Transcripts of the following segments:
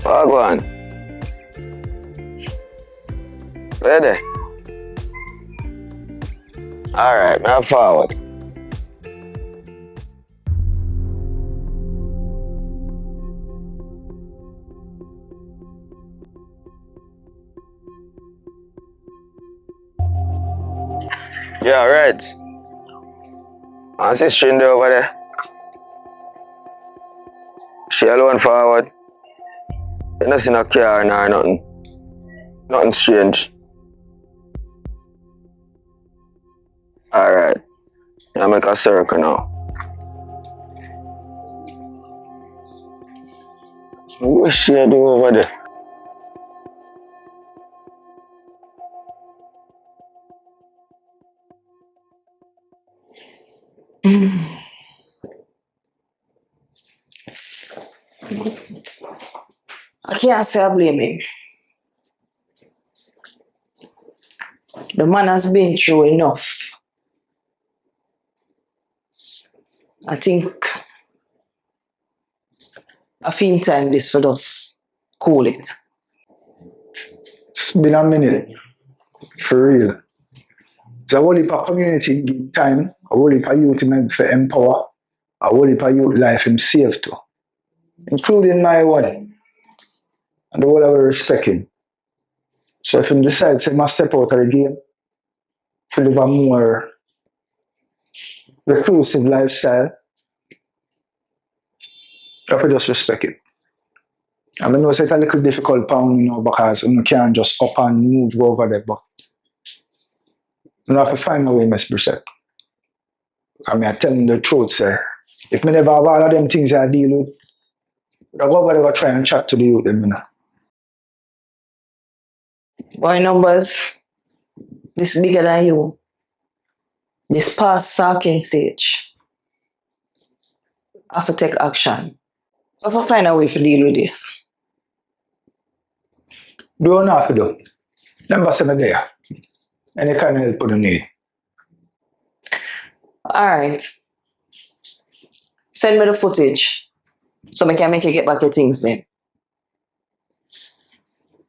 Wagwan. Ready? Alright, now forward. Yeah, right. I see Shindy over there. She alone forward. You don't see no car nor nothing. Nothing strange. Alright. Now make a circle now. What she do over there? I can't say I blame him. The man has been through enough. I think I feel time this for us. Cool it. It's been a minute, for real. It's a whole heap of community give time, a whole heap of youth him for empower, a whole heap of youth life him save too, including my one. And the whole of respect him. So if him decides he must step out of the game, to live a more reclusive lifestyle, you have to just respect it. I mean, it's a little difficult pound, because you can't just up and move over there, but you have to find a way, Mr. Brissett. I mean, I tell you the truth, sir. If me never have all of them things I deal with, I go over there go try and chat to the youth, them, Boy numbers, this bigger than you. This past talking stage. I have to take action. I have to find a way to deal with this. Do what you have to do. Remember, say me there. Any kind of help you need. Alright. Send me the footage so I can make you get back your things then.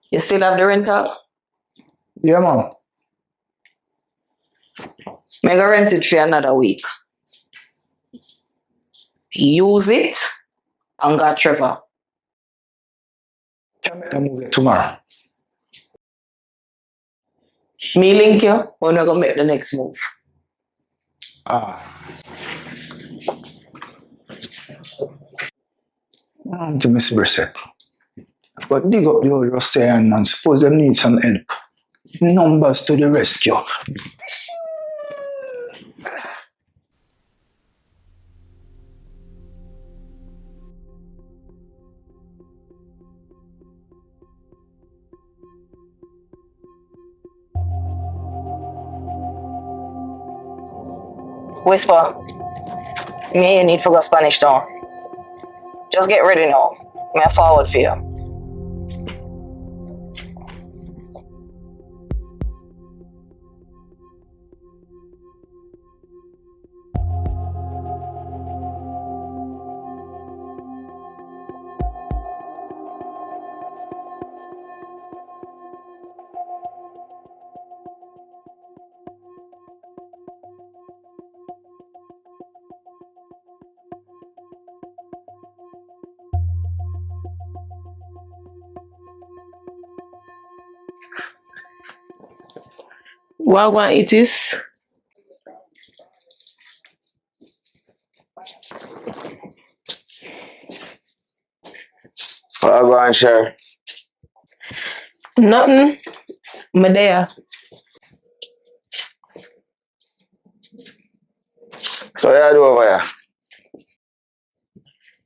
You still have the rental? Yeah, man. I'm gonna rent it for another week. Use it and got Trevor. Can make the movie tomorrow. Me link you when we're gonna make the next move. To Mr. Brissett. But dig up the old Rustian man. Suppose them need some help. Numbers to the rescue. Whisper, me ain't need for go Spanish town. Just get ready now. Me a forward for you. Wagwan it is. Wagwan, Sher. Nothing. Me there. So what you do over here?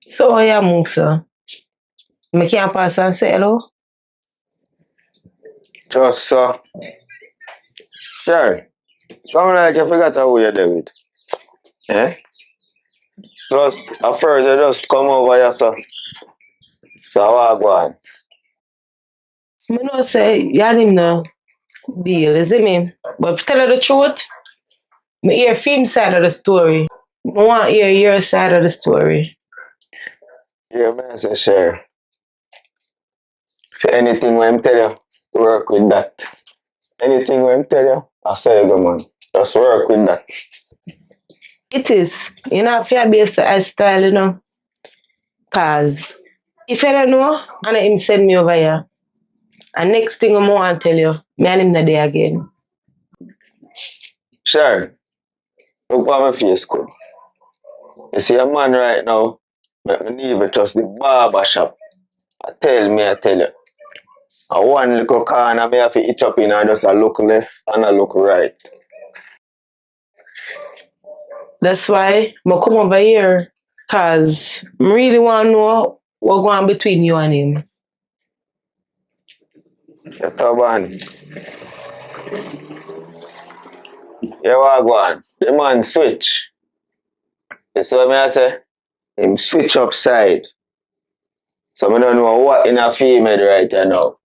So how you move, sir? Me can't pass and say hello? Just so. Sher. Come like you forgot who you're there with. Eh? Just at first you just come over here, so. So Wagwan. Me know say you and him no deal, is it me? But to tell you the truth, me hear film side of the story. I want to hear your side of the story. Yeah, man, say Sher. So anything when I tell you, work with that. Anything when I tell you, I say you go man. Just work with that. It is. You know, if you be a style, you know. Cause if you don't know, and him send me over here. And next thing I'm want to tell you, me and him not there again. Sure. Look at my face good. You see a man right now, make me even trust the barber shop. I tell you. A one little corner me have to itch up in and just a look left and a look right. That's why I come over here. Cause I really want to know what's going on between you and him. You turban. You want go on. The man switch. You see what I say? Him switch upside. So I don't know what in a female right now.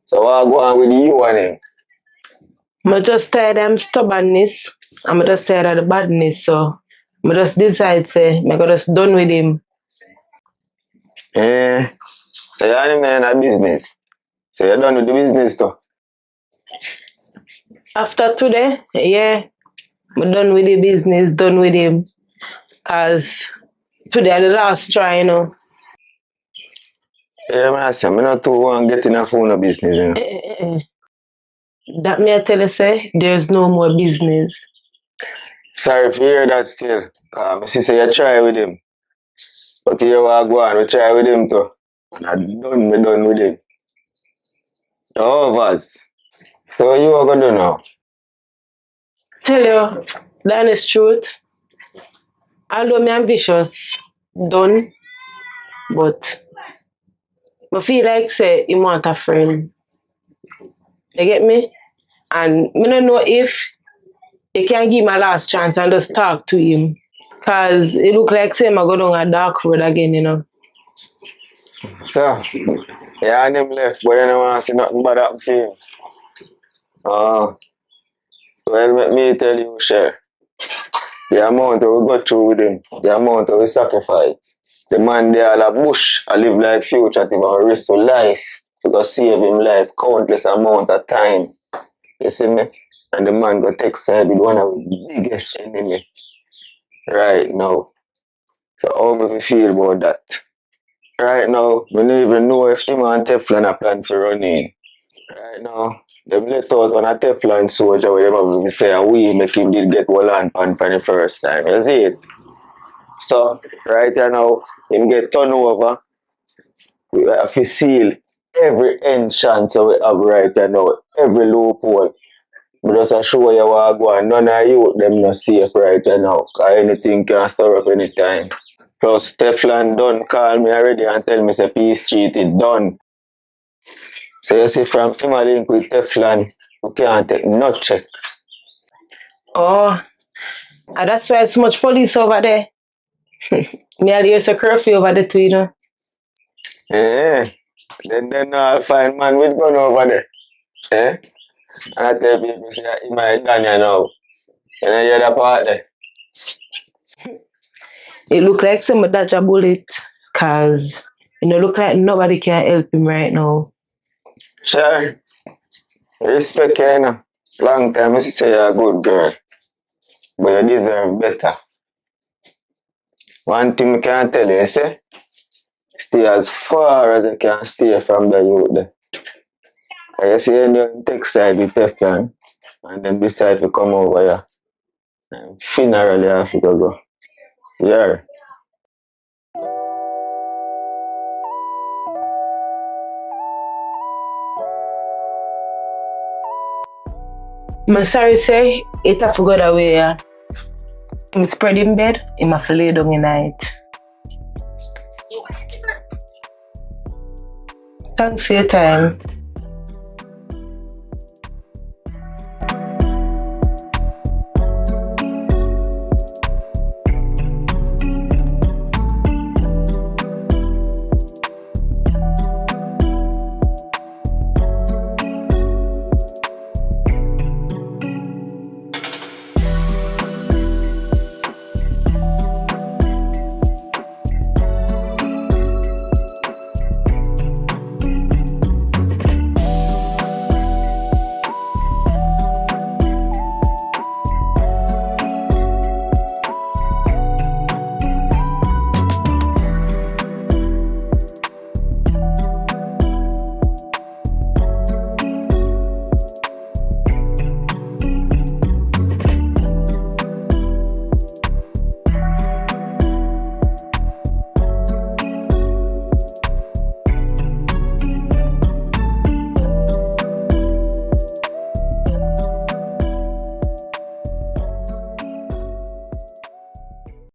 So what go on with you and him? I'm just tired of him stubbornness. I'm just tired of the badness. So I just decide say I'm just done with him. Eh. So you and him in a business. So you're done with the business too. After today, yeah, I'm done with the business, done with him. Cause today the last try, you know. Yeah, man, I say, I'm not too want to get in a phone business, you know. That me I tell you say, there's no more business. Sorry if you hear that still. I see say you try with him. But you want to go on, we try with him too. And me done with him. The overs. So what you are going to do now? Tell you, the honest truth, although me ambitious, done, but I feel like say he want a friend. You get me? And me don't know if you can give him a last chance and just talk to him. Cause it look like say I go down a dark road again, you know. So, yeah, and him left, but you don't want to see nothing but that to him. Well, let me tell you, Sher. The amount that we go through with him, the amount that we sacrifice. The man there all a bush, I live like future, to risk to life to go save him life countless amount of time. You see me? And the man go take side with one of the biggest enemy right now. So how me feel about that? Right now, we don't even know if him and Teflon a plan for running. Right now, them let out on a Teflon soldier where them have say we make him did get one land pan for the first time. You see it? So right now, him get turned over. We have to seal every entrance we have right now, every loophole. But just to show you what I go on, none of you them not safe right now. Cause anything can stir up anytime. Plus Teflon done call me already and tell me say peace treaty done. So you see from him a link with Teflon, we can't take no check. Oh, and that's why so much police over there. Me and there's a curfew over there too, you know. Eh. Then I'll find man with gun over there. Eh? And I tell people say he might done you now. And I hear that part there. It look like some dodge a bullet. Cause you know look like nobody can help him right now. Sure. Respect you, you know. Long time I say you're a good girl. But you deserve better. One thing I can tell you, say, stay as far as you can stay from the youth there. And you see you take side with Teflon and then decide to come over here. And funeral you have to go. Yeah. I'm sorry say it have to go that way, yeah. Him spread in bed, him have to lay down in night. Thanks for your time.